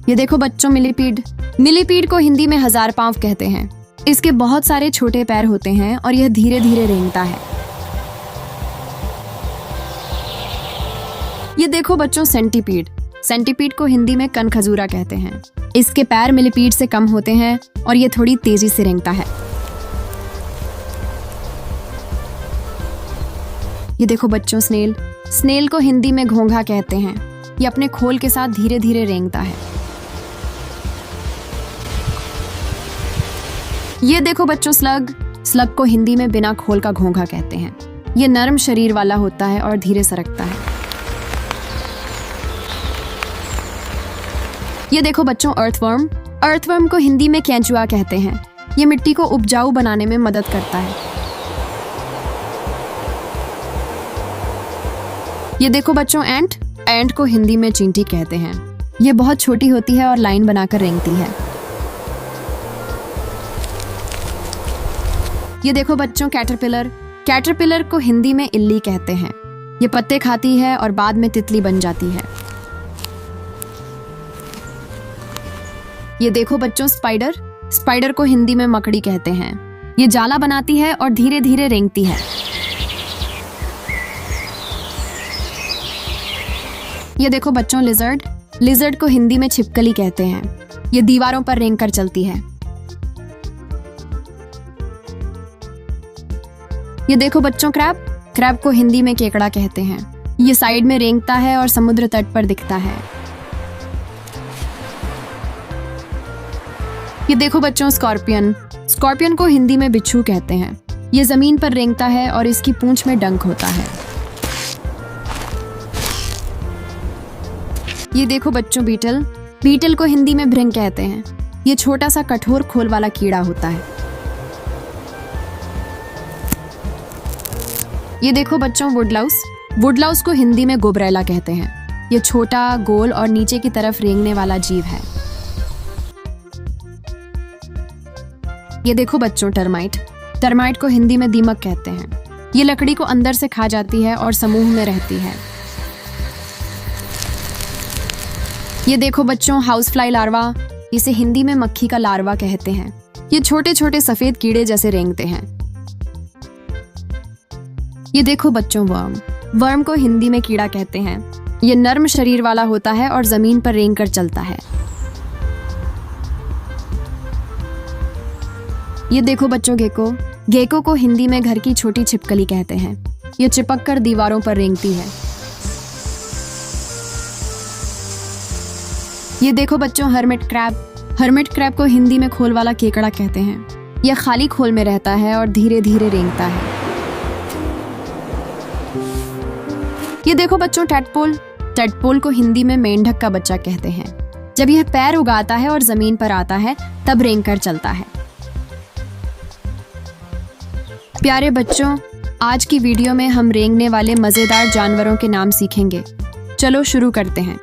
ये देखो बच्चों मिलीपीड। मिलीपीड को हिंदी में हजार पांव कहते हैं। इसके बहुत सारे छोटे पैर होते हैं और यह धीरे धीरे रेंगता है। ये देखो बच्चों सेंटीपीड। सेंटीपीड को हिंदी में कनखजूरा कहते हैं। इसके पैर मिलीपीड से कम होते हैं और ये थोड़ी तेजी से रेंगता है। ये देखो बच्चों स्नेल। स्नेल को हिंदी में घोंघा कहते हैं। ये अपने खोल के साथ धीरे धीरे रेंगता है। ये देखो बच्चों स्लग। स्लग को हिंदी में बिना खोल का घोंघा कहते हैं। ये नरम शरीर वाला होता है और धीरे सरकता है। ये देखो बच्चों अर्थवर्म। अर्थवर्म को हिंदी में केंचुआ कहते हैं। ये मिट्टी को उपजाऊ बनाने में मदद करता है। ये देखो बच्चों एंट। एंट को हिंदी में चींटी कहते हैं। ये बहुत छोटी होती है और लाइन बनाकर रेंगती है। ये देखो बच्चों कैटरपिलर। कैटरपिलर को हिंदी में इल्ली कहते हैं। ये पत्ते खाती है और बाद में तितली बन जाती है। ये देखो बच्चों स्पाइडर। स्पाइडर को हिंदी में मकड़ी कहते हैं। ये जाला बनाती है और धीरे धीरे रेंगती है। ये देखो बच्चों लिजर्ड। लिजर्ड को हिंदी में छिपकली कहते हैं। ये दीवारों पर रेंगकर चलती है। ये देखो बच्चों क्रैब। क्रैब को हिंदी में केकड़ा कहते हैं। ये साइड में रेंगता है और समुद्र तट पर दिखता है। ये देखो बच्चों स्कॉर्पियन। स्कॉर्पियन को हिंदी में बिच्छू कहते हैं। ये जमीन पर रेंगता है और इसकी पूंछ में डंक होता है। ये देखो बच्चों बीटल। बीटल को हिंदी में भृंग कहते हैं। ये छोटा सा कठोर खोल वाला कीड़ा होता है। ये देखो बच्चों वुडलाउस। वुडलाउस को हिंदी में गोबरेला कहते हैं। ये छोटा गोल और नीचे की तरफ रेंगने वाला जीव है। ये देखो बच्चों टर्माइट। टर्माइट को हिंदी में दीमक कहते हैं। ये लकड़ी को अंदर से खा जाती है और समूह में रहती है। ये देखो बच्चों हाउस फ्लाई लार्वा। इसे हिंदी में मक्खी का लार्वा कहते हैं। ये छोटे छोटे सफेद कीड़े जैसे रेंगते हैं। ये देखो बच्चों वर्म। वर्म को हिंदी में कीड़ा कहते हैं। ये नर्म शरीर वाला होता है और जमीन पर रेंगकर चलता है। ये देखो बच्चों गेको। गेको को हिंदी में घर की छोटी छिपकली कहते हैं। ये चिपक कर दीवारों पर रेंगती है। ये देखो बच्चों हर्मिट क्रैब। हर्मिट क्रैब को हिंदी में खोल वाला केकड़ा कहते हैं। यह खाली खोल में रहता है और धीरे धीरे रेंगता है। ये देखो बच्चों टैडपोल। टैडपोल को हिंदी में मेंढक का बच्चा कहते हैं। जब यह पैर उगाता है और जमीन पर आता है तब रेंगकर चलता है। प्यारे बच्चों, आज की वीडियो में हम रेंगने वाले मजेदार जानवरों के नाम सीखेंगे। चलो शुरू करते हैं।